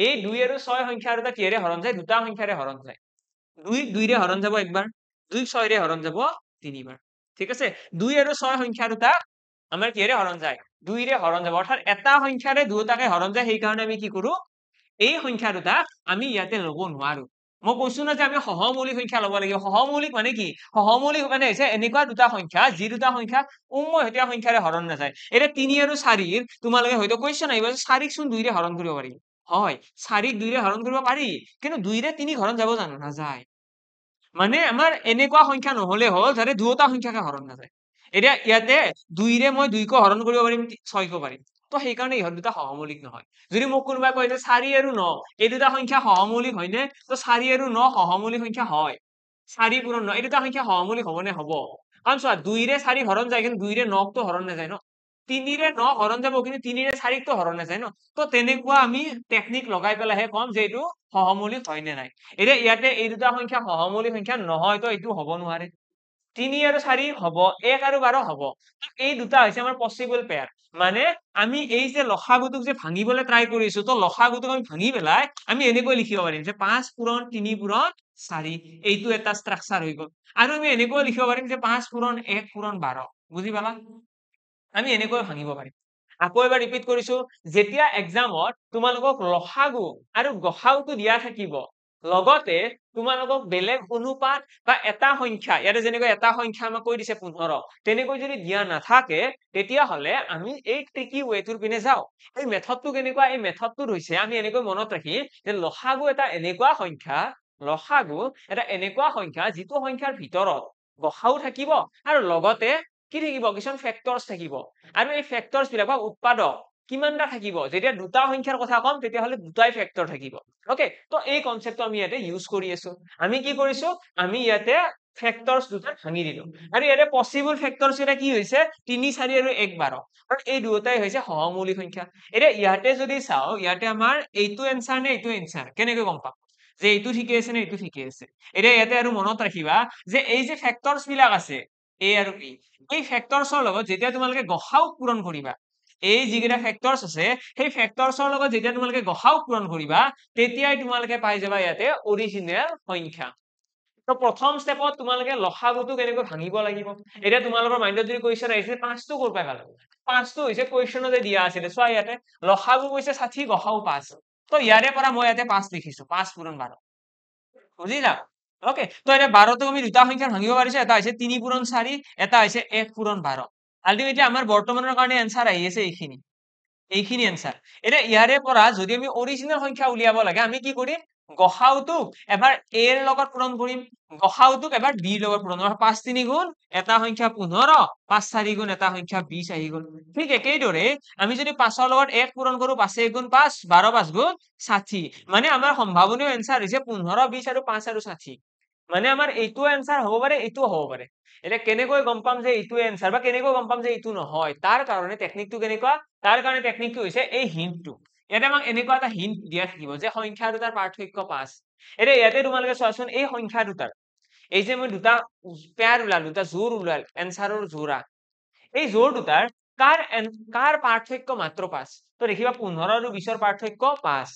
এই 2 আৰু 6 সংখ্যা দুটা কিহেৰে হৰণ যায়? দুটা সংখ্যাৰে হৰণ যায়। 2 2 ৰে হৰণ যাব একবাৰ, 2 6 ৰে হৰণ যাব তিনিবাৰ। ঠিক আছে, 2 আৰু 6 সংখ্যা দুটা আমাৰ কিহেৰে হৰণ যায়? 2 ৰে হৰণ যাব, অৰ্থাৎ এটা সংখ্যাৰে দুটাকে হৰণ যায়। সেইকাৰণে আমি কি কৰো, এই সংখ্যা দুটা আমি ইয়াতে ল'ব নোৱাৰো। মই কৈছো না যে আমি সহমৌলিক সংখ্যা ল'ব লাগিব। সহমৌলিক মানে কি? সহমৌলিক মানে হৈছে এনেকুৱা দুটা সংখ্যা যি দুটা সংখ্যা উমৈহতীয়া সংখ্যাৰে হৰণ নাযায়। এতিয়া 3 আৰু 4 তোমালোকে হয়তো কুৱেশ্যন আহিব যে 4 চোন 2 ৰে হৰণ কৰিব পাৰি। হয়, 4 2 ৰে হৰণ কৰিব পাৰি, কিন্তু 2 ৰে 3 হৰণ যাব জানো? নাযায়। মানে আমাৰ এনেকুৱা সংখ্যা নহলে হ'ল যাতে দুটা সংখ্যাকে হৰণ নাযায়। এতিয়া ইয়াতে 2 ৰে মই 2 কো হৰণ কৰিব পাৰিম, 6 কো পাৰিম। তো সেইকাৰণে ইহঁত দুটা সহমৌলিক নহয়। যদি মোক কোনোবাই কয় যে 4 আৰু 9 এই দুটা সংখ্যা সহমৌলিক হয়নে? তো 4 আৰু 9 সহমৌলিক সংখ্যা হয়। 4 পূৰণ 9 এই দুটা সংখ্যা সহমৌলিক হবনে? হব। কাৰণ চোৱা 2 ৰে 4 হৰণ যায়, কিন্তু 2 ৰে 9 তো হৰণ নাযায় ন। 3 ৰে 9 হৰণ যাব, কিন্তু 3 ৰে 4 তো হৰণ নাযায় ন। তো তেনেকুৱা আমি টেকনিক লগাই পেলাইহে কম যে এইটো সহমৌলিক হয় নে নাই। এতিয়া ইয়াতে এই দুটা সংখ্যা সহমৌলিক সংখ্যা নহয়, তো এইটো হব নোৱাৰে। 3 আৰু 4 হব, 1 আৰু 12 হব। এই দুটা হৈছে আমাৰ পসিবল পেয়াৰ। মানে আমি এই যে লসাগুটোক যে ভাঙিবলৈ ট্ৰাই কৰিছো, তো লসাগুটোক আমি ভাঙি পেলাই আমি এনেকৈ লিখিব পাৰিম যে 5 পূৰণ 3 পূৰণ 4, এইটো এটা ষ্ট্ৰাকচাৰ হৈ গল। আৰু আমি এনেকৈ লিখিব পাৰিম যে 5 পূৰণ 1 পূৰণ 12। বুজি পালা? আমি এনেকৈ ভাঙিব পাৰিম। আকৌ এবাৰ ৰিপিট কৰিছো, যেতিয়া এক্সামত তোমালোকক লসাগু আৰু গসাগুটো দিয়া থাকিব, লগতে তোমালোকক বেলেগ অনুপাত বা এটা সংখ্যা, ইয়াতে যেনেকৈ এটা সংখ্যা আমাক কৈ দিছে 15, তেনেকৈ যদি দিয়া নাথাকে তেতিয়াহলে আমি এই ট্ৰিকি ৱেটোৰ পিনে যাওঁ। এই মেথডটো কেনেকুৱা? এই মেথডটোত হৈছে আমি এনেকৈ মনত ৰাখিম যে লসাগু এটা এনেকুৱা সংখ্যা, লসাগু এটা এনেকুৱা সংখ্যা যিটো সংখ্যাৰ ভিতৰত গসাউ থাকিব আৰু লগতে কি থাকিব? কিছুমান ফেক্টৰছ থাকিব। আৰু এই ফেক্টৰছ বিলাক বা উৎপাদক কিমানটা থাকিব? যেতিয়া দুটা সংখ্যাৰ কথা কম তেতিয়াহলে দুটাই ফেক্টৰ থাকিব। ওকে, তো এই কনসেপ্টটো আমি ইয়াতে ইউজ কৰি আছো। আমি কি কৰিছো? আমি ইয়াতে ফেক্টৰছ দুটা ভাঙি দিলো। আৰু ইয়াতে পসিবল ফেক্টৰছ এটা কি হৈছে? 3 4 আৰু 1 12। আৰু এই দুটাই হৈছে সহমৌলিক সংখ্যা। এতিয়া ইয়াতে যদি চাও, ইয়াতে আমাৰ এইটো এনসাৰ নে এইটো এনসাৰ কেনেকৈ গম পাম যে এইটো ঠিকে আছে নে এইটো ঠিকে আছে? এতিয়া ইয়াতে আৰু মনত ৰাখিবা যে এই যে ফেক্টৰছ বিলাক আছে a আৰু b, এই ফেক্টৰছৰ লগত যেতিয়া তোমালোকে গসাউ পূৰণ কৰিবা, এই যিকেইটা ফেক্টৰছ আছে সেই ফেক্টৰছৰ লগত যেতিয়া তোমালোকে গসাউ পূৰণ কৰিবা, তেতিয়াই তোমালোকে পাই যাবা ইয়াতে অৰিজিনেল সংখ্যা। তো প্ৰথম স্টেপত তোমালোকে লসাগুটো কেনেকৈ ভাঙিব লাগিব। এতিয়া তোমালোকৰ মাইণ্ডত যদি কুৱেশ্যন আহিছে 5 টো ক'ৰ পৰা পালা? 5 টো হৈছে কুৱেশ্যনতে দিয়া আছিলে। চোৱা ইয়াতে লসাগু কৈছে 60, গসাউ 5। তো ইয়াৰে পৰা মই ইয়াতে 5 লিখিছো, 5 পূৰণ 12। বুজিলা? ওকে, তো এটা 12 টো আমি দুটা সংখ্যা ভাঙিব পাৰিছো, এটা হৈছে 3 পূৰণ 4, এটা হৈছে 1 পূৰণ 12। আলটিমেটলি আমাৰ বৰ্তমানৰ কাৰণে এনসাৰ আহি আছে এইখিনি। এইখিনি এনসাৰ। এতিয়া ইয়াৰে পৰা যদি আমি অৰিজিনেল সংখ্যা উলিয়াব লাগে আমি কি কৰিম? গসাউটোক এবাৰ a ৰ লগত পূৰণ কৰিম, গসাউটোক এবাৰ b ৰ লগত পূৰণ কৰিম। 5 3 গুণ এটা সংখ্যা 15, 5 4 গুণ এটা সংখ্যা 20 আহি গল। ঠিক একেইদৰে আমি যদি 5 ৰ লগত 1 পূৰণ কৰো, 5 1 গুণ 5, 12 5 গুণ 60। মানে আমাৰ সম্ভাৱনীয় এনসাৰ হৈছে 15 20 আৰু 5 আৰু 60। মানে আমাৰ এইটো এনসাৰ হ'ব পাৰে, এইটোও হ'ব পাৰে। এতিয়া কেনেকৈ গম পাম যে এইটো এনসাৰ বা কেনেকৈ গম পাম যে এইটো নহয়? তাৰ কাৰণে টেকনিকটো কেনেকুৱা? তাৰ কাৰণে টেকনিকটো হৈছে এই হিন্টটো। ইয়াতে আমাক এনেকুৱা এটা হিন্ট দিয়া থাকিব যে সংখ্যা দুটাৰ পাৰ্থক্য 5। এতিয়া ইয়াতে তোমালোকে চোৱাচোন, এই সংখ্যা দুটাৰ এই যে মই দুটা পেয়াৰ ওলালো, দুটা জোৰ ওলাল, এনসাৰৰ জোৰা, এই জোৰ দুটাৰ কাৰ পাৰ্থক্য মাত্ৰ 5? তো দেখিবা 15 আৰু 20 পাৰ্থক্য 5।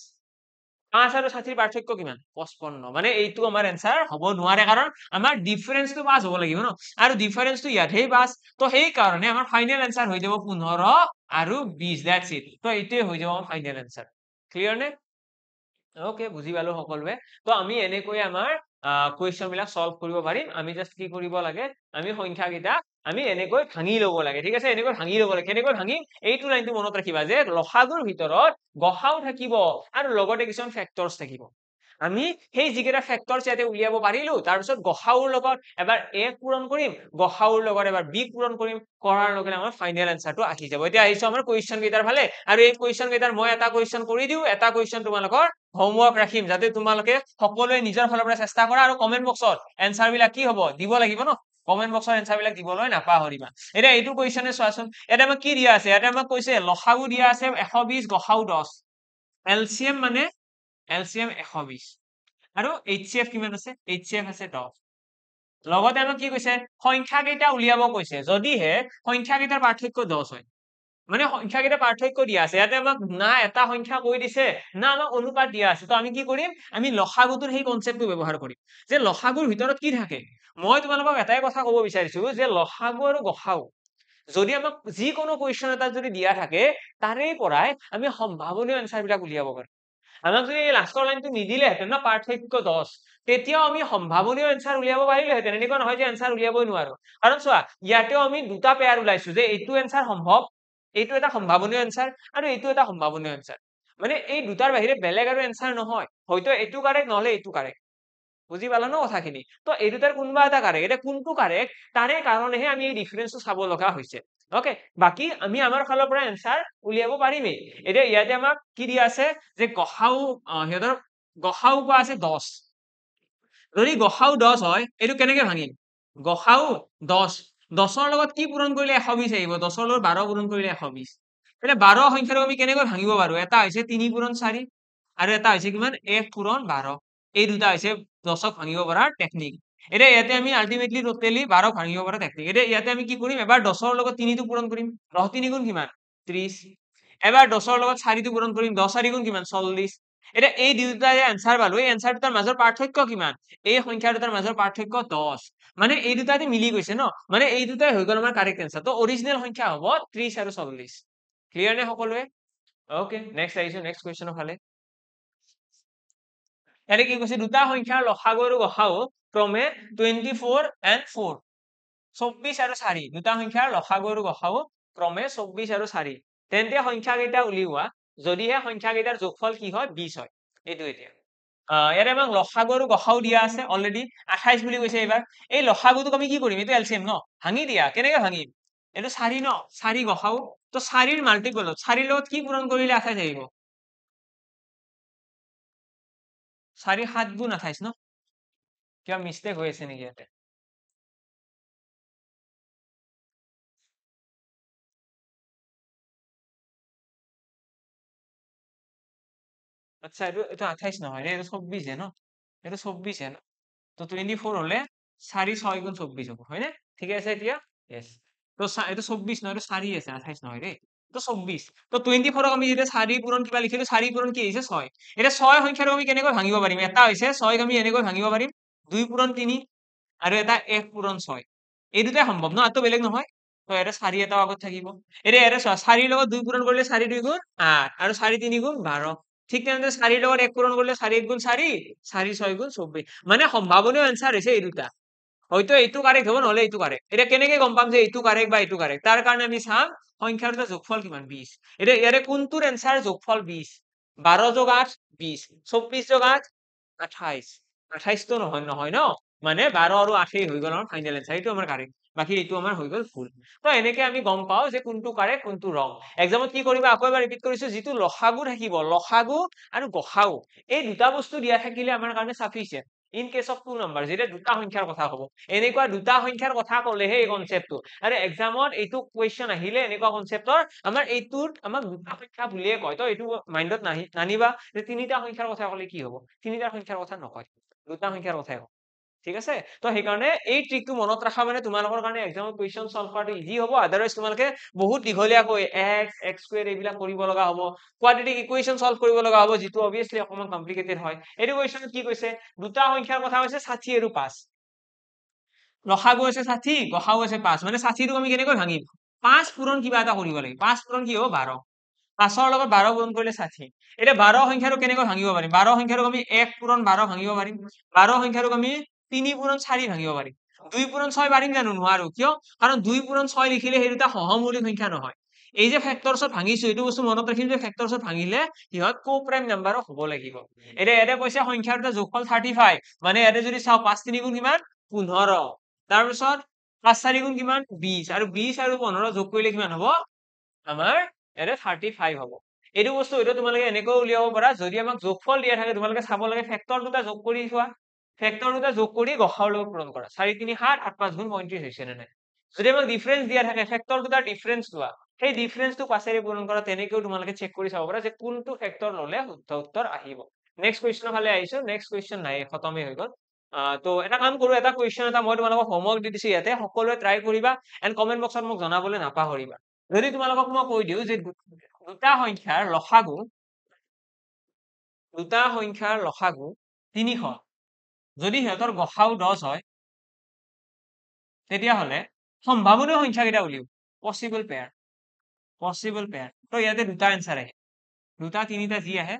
5 আৰু 60 পাৰ্থক্য কিমান? 55। মানে এইটো আমাৰ এনসাৰ হ'ব নোৱাৰে, কাৰণ আমাৰ ডিফাৰেন্সটো 5 হ'ব লাগিব ন, আৰু ডিফাৰেন্সটো ইয়াতহে 5। তো সেই কাৰণে আমাৰ ফাইনেল এনসাৰ হৈ যাব 15 আৰু 20। That's it. তো এইটোৱে হৈ যাব ফাইনেল এনসাৰ। ক্লিয়াৰ নে? ওকে, বুজি পালো সকলোৱে। তো আমি এনেকৈ আমাৰ কুৱেশ্যন বিলাক সলভ কৰিব পাৰিম। আমি জাস্ট কি কৰিব লাগে, আমি সংখ্যা কেইটা আমি এনেকৈ ভাঙি ল'ব লাগে। ঠিক আছে, এনেকৈ ভাঙি ল'ব লাগে। কেনেকৈ ভাঙিম? এইটো লাইনটো মনত ৰাখিবা যে লসাগুৰ ভিতৰত গসাউ থাকিব আৰু লগতে কিছুমান ফেক্টৰছ থাকিব। আমি সেই যিকেইটা ফেক্টৰছ ইয়াতে উলিয়াব পাৰিলো, তাৰপিছত গসাউৰ লগত এবাৰ a পূৰণ কৰিম, গসাউৰ লগত এবাৰ b পূৰণ কৰিম, কৰাৰ লগে আমাৰ ফাইনেল এনসাৰটো আহি যাব। এতিয়া আহিছো আমাৰ কুৱেশ্যন কেইটাৰ ফালে, আৰু এই কুৱেশ্যন কেইটাৰ মই এটা কুৱেশ্যন কৰি দিও, এটা কুৱেশ্যন তোমালোকৰ হোমৱৰ্ক ৰাখিম যাতে তোমালোকে সকলোৱে নিজৰ ফালৰ পৰা চেষ্টা কৰা আৰু কমেন্ট বক্সত এনসাৰ বিলাক কি হ'ব দিব লাগিব ন কমেন্ট বক্সৰ এনসাৰ বিলাক দিবলৈ নাপাহৰিবা এতিয়া এইটো কুৱেশ্যনে চোৱাচোন ইয়াতে আমাক কি দিয়া আছে ইয়াতে আমাক কৈছে লসাগু দিয়া আছে 120 গসাগু 10 এলচিএম মানে এলচিএম 120 আৰু এইচচিএফ কিমান আছে এইচচিএফ আছে 10 লগতে আমাক কি কৈছে সংখ্যা কেইটা উলিয়াব কৈছে যদিহে সংখ্যা কেইটাৰ পাৰ্থক্য 10 হয় মানে সংখ্যা কেইটা পাৰ্থক্য দিয়া আছে ইয়াতে আমাক না এটা সংখ্যা কৈ দিছে না আমাক অনুপাত দিয়া আছে তো আমি কি কৰিম আমি লসাগুটোৰ সেই কনচেপ্টটো ব্যৱহাৰ কৰিম যে লসাগুৰ ভিতৰত কি থাকে মই তোমালোকক এটাই কথা ক'ব বিচাৰিছো যে লসাগু আৰু গসাগু যদি আমাক যিকোনো কুৱেশ্যন এটা যদি দিয়া থাকে তাৰে পৰাই আমি সম্ভাৱনীয় এনসাৰ বিলাক উলিয়াব পাৰো আমাক যদি লাষ্টৰ লাইনটো নিদিলেহেঁতেন ন পাৰ্থক্য 10 তেতিয়াও আমি সম্ভাৱনীয় এনসাৰ উলিয়াব পাৰিলোহেঁতেন এনেকুৱা নহয় যে এনসাৰ উলিয়াবই নোৱাৰো কাৰণ চোৱা ইয়াতেও আমি দুটা পেয়াৰ ওলাইছো যে এইটো এনসাৰ সম্ভৱ এইটো এটা সম্ভাৱনীয় এনসাৰ আৰু এইটো এটা সম্ভাৱনীয় এনসাৰ মানে এই দুটাৰ বাহিৰে বেলেগ আৰু এনসাৰ নহয় হয়তো এইটো কাৰেক্ট নহলে এইটো কাৰেক্ট বুজি পালা ন কথাখিনি তো এই দুটাৰ কোনোবা এটা কাৰেক্ট এটা কোনটো কাৰেক্ট তাৰে কাৰণেহে আমি এই ডিফাৰেন্সটো চাব লগা হৈছে ওকে বাকি আমি আমাৰ ফালৰ পৰা এনসাৰ উলিয়াব পাৰিমেই এতিয়া ইয়াতে আমাক কি দিয়া আছে যে গসাগু সিহঁতৰ গসাগু কোৱা আছে 10 যদি গসাগু 10 হয় এইটো কেনেকে ভাঙিম গসাগু 10 10ৰ লগত কি পূৰণ কৰিলে 120 আহিব 10ৰ লগত 12 পূৰণ কৰিলে 120 એટલે 12 সংখ্যাটো আমি কেনেকৈ ভাঙিব পাৰো এটা হৈছে 3 পূৰণ 4 আৰু এটা হৈছে কিমান 1 পূৰণ 12 এই দুটা হৈছে 10ক ভাঙিব পৰা টেকনিক এতিয়া ইয়াতে আমি আলটিমেটলি টোটেলি 12 ভাঙিব পৰা টেকনিক এতিয়া ইয়াতে আমি কি কৰিম এবাৰ 10ৰ লগত 3 টো পূৰণ কৰিম 10 3 গুণ কিমান 30 এবাৰ 10ৰ লগত 4 টো পূৰণ কৰিম 10 4 গুণ কিমান 40 এতিয়া এই দুটা যে এনসাৰ পালো এই এনসাৰ দুটাৰ মাজৰ পাৰ্থক্য কিমান এই সংখ্যা দুটাৰ মাজৰ পাৰ্থক্য 10 মানে এই দুটাতে মিলি গৈছে ন মানে এই দুটাই হৈ গ'ল আমাৰ কাৰেক্ট এনসাৰ তো অৰিজিনেল সংখ্যা হ'ব 30 আৰু 40 ক্লিয়াৰ নে সকলোৱে ওকে নেক্সট আহিছো নেক্সট কুৱেশ্যনৰ ফালে ইয়াতে কি কৈছে দুটা সংখ্যাৰ লসাগু আৰু গসাগু ক্ৰমে 24 and 4 24 আৰু 4 দুটা সংখ্যাৰ লসাগু আৰু গসাগু ক্ৰমে 24 আৰু 4 তেন্তে সংখ্যা কেইটা উলিওৱা যদিহে সংখ্যা কেইটাৰ যোগফল কি হয় 20 হয় এইটো এতিয়া ইয়াতে আমাক লসাগু আৰু গসাগু দিয়া আছে অলৰেডি 28 বুলি কৈছে এইবাৰ এই লসাগুটোক আমি কি কৰিম এইটো এলচিএম ন ভাঙি দিয়া কেনেকে ভাঙিম এইটো 4 ন 4 গসাগু তো 4ৰ মাল্টিপলত 4ৰ লগত কি পূৰণ কৰিলে 28 আহিব 4 7 গুণ 28 ন কিবা মিষ্টেক হৈ আছে নেকি ইয়াতে আচ্ছা এইটো 28 নহয় ৰে এইটো 24 হে ন এইটো 24 হে ন তো 24 হলে 4 6 গুণ 24 হ'ব হয়নে ঠিক আছে এতিয়া यस তো এইটো 24 নহয় এইটো 4 আছে 28 নহয় ৰে তো 24 তো 24ক আমি যেতিয়া 4 পূৰণ কিবা লিখিলো 4 পূৰণ কি আহিছে 6 এটা 6 সংখ্যাটো আমি কেনেকৈ ভাঙিব পাৰিম এটা হৈছে 6ক আমি এনেকৈ ভাঙিব পাৰিম 2 পূৰণ 3 আৰু এটা 1 পূৰণ 6 এই দুটাই সম্ভৱ ন আটো বেলেগ নহয় তো এটা 4 এটা আগত থাকিব এতিয়া এটা 4 লগত 2 পূৰণ কৰিলে 4 2 গুণ 8 আৰু 4 3 গুণ 12 ঠিক তেনেদৰে 4 লগত 1 পূৰণ কৰিলে 4 1 গুণ 4 4 6 গুণ 24 মানে সম্ভাৱনীয় এনসাৰ হৈছে এই দুটা হয়তো এইটো কাৰেক্ট হ'ব নহলে এইটো কাৰেক্ট এতিয়া কেনেকে গম পাম যে এইটো কাৰেক্ট বা এইটো কাৰেক্ট তাৰ কাৰণে আমি চাম সংখ্যাৰ দুটা যোগফল কিমান 20 এতিয়া ইয়াৰে কোনটোৰ এনসাৰ যোগফল 20 12 যোগ 8 20 24 যোগ 8 28 28 তো নহয় নহয় ন মানে 12 আৰু 8 হৈ গ'ল আমাৰ ফাইনেল এনসাৰ এইটো আমাৰ কাৰেক্ট বাকি এইটো আমাৰ হৈ গ'ল ফুল তো এনেকে আমি গম পাও যে কোনটো কাৰেক্ট কোনটো ৰং এক্সামত কি কৰিবা আকৌ এবাৰ ৰিপিট কৰিছো যিটো লসাগু থাকিব লসাগু আৰু গসাগু এই দুটা বস্তু দিয়া থাকিলে আমাৰ কাৰণে sufficient in case of two number যেতিয়া দুটা সংখ্যাৰ কথা হ'ব এনেকুৱা দুটা সংখ্যাৰ কথা ক'লেহে এই কনসেপ্টটো আৰু এক্সামত এইটো কুৱেশ্যন আহিলে এনেকুৱা কনসেপ্টৰ আমাৰ এইটোত আমাক দুটা সংখ্যা বুলিয়ে কয় তো এইটো মাইন্ডত নানিবা যে তিনিটা সংখ্যাৰ কথা ক'লে কি হ'ব তিনিটা সংখ্যাৰ কথা নকয় দুটা সংখ্যাৰ কথাই কয় ঠিক আছে তো সেইকাৰণে এই ট্ৰিকটো মনত ৰাখা মানে তোমালোকৰ কাৰণে এক্সামত কুৱেশ্যন সলভ কৰাটো ইজি হ'ব আদাৰৱাইজ তোমালোকে বহুত দীঘলীয়াকৈ x স্কয়াৰ এইবিলাক কৰিব লগা হ'ব কোৱাড্ৰেটিক ইকুৱেশ্যন সলভ কৰিব লগা হ'ব যেটো অবিয়াসলি অকমান কমপ্লিকেটেড হয় এইটো কুৱেশ্যনত কি কৈছে দুটা সংখ্যাৰ কথা কৈছে 60 আৰু 5 লসাগু আছে 60 গসাগু আছে 5 মানে 60 টোক আমি কেনেকৈ ভাঙিম 5 পূৰণ কিবা এটা কৰিব লাগিব 5 পূৰণ কি হ'ব 12 5ৰ লগত 12 পূৰণ কৰিলে 60 এটা 12 সংখ্যাটো কেনেকৈ ভাঙিব পাৰিম 12 সংখ্যাটোক আমি 1 পূৰণ 12 ভাঙিব পাৰিম 12 সংখ্যাটোক আমি 3 পূৰণ 4 ভাঙিব পাৰিম 2 পূৰণ 6 পাৰিম জানো নোৱাৰো কিয় কাৰণ 2 পূৰণ 6 লিখিলে সেইটো এটা সহমৌলিক সংখ্যা নহয় এই যে ফেক্টৰছত ভাঙিছো এইটো বস্তু মনত ৰাখিম যে ফেক্টৰছত ভাঙিলে কিহত কো প্ৰাইম নাম্বাৰ হ'ব লাগিব এটা ইয়াতে কৈছে সংখ্যাৰ এটা যোগফল 35 মানে ইয়াতে যদি চাও 5 3 গুণ কিমান 15 তাৰ পিছত 5 4 গুণ কিমান 20 আৰু 20 আৰু 15 যোগ কৰিলে কিমান হ'ব আমাৰ ইয়াতে 35 হ'ব এইটো বস্তু হয়তো তোমালোকে এনেকৈ উলিয়াব পাৰা যদি আমাক যোগফল দিয়া থাকে তোমালোকে চাব লাগে ফেক্টৰ দুটা যোগ কৰি চোৱা ফেক্টৰ দুটা যোগ কৰি গসাউৰ লগত পূৰণ কৰা 4 3 7 8 5 গুণ 35 হৈছে নে নাই যদি আমাক ডিফাৰেন্স দিয়া থাকে ফেক্টৰ দুটাৰ ডিফাৰেন্স লোৱা সেই ডিফাৰেন্সটো পাঁচেৰে পূৰণ কৰা তেনেকৈও তোমালোকে চেক কৰি চাব পাৰা যে কোনটো ফেক্টৰ ললে শুদ্ধ উত্তৰ আহিব নেক্সট কুৱেশ্যনৰ ফালে আহিছো নেক্সট কুৱেশ্যন নাই খতমে হৈ গ'ল তো এটা কাম কৰো এটা কুৱেশ্যন এটা মই তোমালোকক হোমৱৰ্ক দি দিছো ইয়াতে সকলোৱে ট্ৰাই কৰিবা এণ্ড কমেন্ট বক্সত মোক জনাবলৈ নাপাহৰিবা যদি তোমালোকক মই কৈ দিওঁ যে দুটা সংখ্যাৰ লসাগু 300 যদি সিহঁতৰ গসাউ 10 হয় তেতিয়াহ'লে সম্ভাৱনীয় সংখ্যা কেইটা উলিয়াব পসিবল পেয়াৰ তো ইয়াতে দুটা এনসাৰ আহে দুটা তিনিটা যি আহে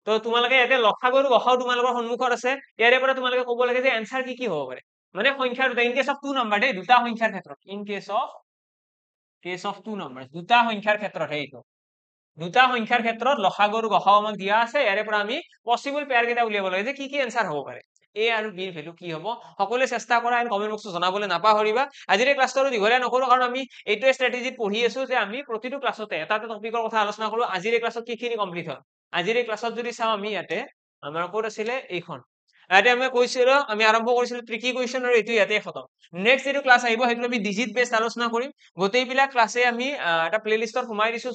তো তোমালোকে ইয়াতে লসাগু আৰু গসাউ তোমালোকৰ সন্মুখত আছে ইয়াৰে পৰা তোমালোকে ক'ব লাগে যে এনসাৰ কি হ'ব পাৰে মানে সংখ্যা দুটা ইন কেছ অফ 2 নাম্বাৰ দেই দুটা সংখ্যাৰ ক্ষেত্ৰত ইন কেছ অফ 2 নাম্বাৰ দুটা সংখ্যাৰ ক্ষেত্ৰত এইটো দুটা সংখ্যাৰ ক্ষেত্ৰত লসাগু আৰু গসাউ আমাক দিয়া আছে ইয়াৰে পৰা আমি পসিবল পেয়াৰ কেইটা উলিয়াব লাগে যে কি এনসাৰ হ'ব পাৰে এ আৰু বিৰ ভ্যালু কি হ'ব সকলোৱে চেষ্টা কৰা এণ্ড কমেন্ট বক্সত জনাবলৈ নাপাহৰিবা আজিৰ এই ক্লাছটো দীঘলীয়া নকৰো কাৰণ আমি এইটো ষ্ট্ৰেটেজিত পঢ়ি আছো যে আমি প্ৰতিটো ক্লাছতে এটা টপিকৰ কথা আলোচনা কৰো আজিৰ এই ক্লাছত কিখিনি কমপ্লিট হ'ল আজিৰ এই ক্লাছত যদি চাওঁ আমি ইয়াতে আমাৰ ক'ত আছিলে এইখন ইয়াতে আমি কৈছিলো আমি আৰম্ভ কৰিছিলো ট্ৰিকি কুৱেশ্যন আৰু এইটো ইয়াতে খতম নেক্সট যিটো ক্লাছ আহিব সেইটো আমি ডিজিট বেছ আলোচনা কৰিম গোটেইবিলাক ক্লাছে আমি এটা প্লেলিষ্টত সোমাই দিছো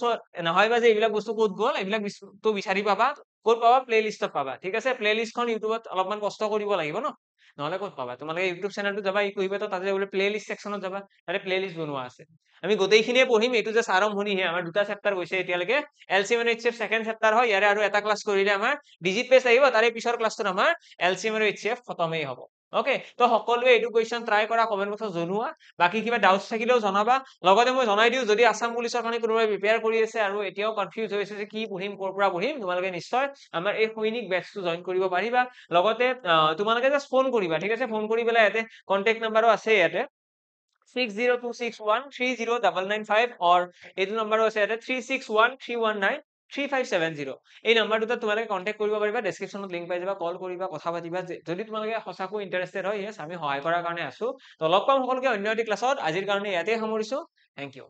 নহয় বা যে এইবিলাক বস্তু ক'ত গ'ল এইবিলাক বস্তু বিচাৰি পাবা ক'ত পাবা প্লেলিষ্টত পাবা ঠিক আছে প্লেলিষ্টখন ইউটিউবত অলপমান কষ্ট কৰিব লাগিব ন নহলে ক'ত পাবা তোমালোকে ইউটিউব চেনেলটো যাবা ই কহিবা তো তাতে বোলে প্লেলিষ্ট সেকশনত যাবা তাতে প্লেলিষ্ট বনোৱা আছে আমি গোটেইখিনিয়ে পঢ়িম এইটো যে আৰম্ভণিহে আমাৰ দুটা চেপ্টাৰ গৈছে এতিয়ালৈকে এলচিএম আৰু এইচচিএফ সেকেন্ড চেপ্টাৰ হয় ইয়াৰে আৰু এটা ক্লাছ কৰিলে আমাৰ ডিজিট বেছ আহিব তাৰে পিছৰ ক্লাছটোত আমাৰ এলচিএম আৰু এইচচিএফ খতমেই হ'ব ওকে তো সকলোৱে এইটো কুৱেশ্যন ট্ৰাই কৰা কমেন্ট বক্সত জনোৱা বাকি কিবা ডাউটছ থাকিলেও জনাবা লগতে মই জনাই দিওঁ যদি আসাম পুলিচৰ কাৰণে কোনোবাই প্ৰিপেয়াৰ কৰি আছে আৰু এতিয়াও কনফিউজ হৈ আছে যে কি পঢ়িম ক'ৰ পৰা পঢ়িম তোমালোকে নিশ্চয় আমাৰ এই সৈনিক বেচটো জইন কৰিব পাৰিবা লগতে তোমালোকে জাষ্ট ফোন কৰিবা ঠিক আছে ফোন কৰি পেলাই ইয়াতে কন্টেক্ট নাম্বাৰো আছে ইয়াতে 6026130995 or এইটো নাম্বাৰো আছে ইয়াতে 3613193570 এই নাম্বাৰ দুটা তোমালোকে কন্টেক্ট কৰিব পাৰিবা ডেসক্ৰিপচনত লিংক পাই যাবা কল কৰিবা কথা পাতিবা যদি তোমালোকে সঁচাকৈ ইন্টাৰেষ্টেড হয় ইয়েছ আমি সহায় কৰাৰ কাৰণে আছো তো লগ পাম সকলোকে অন্য এটি ক্লাছত আজিৰ কাৰণে ইয়াতে সামৰিছো থ্যাংক ইউ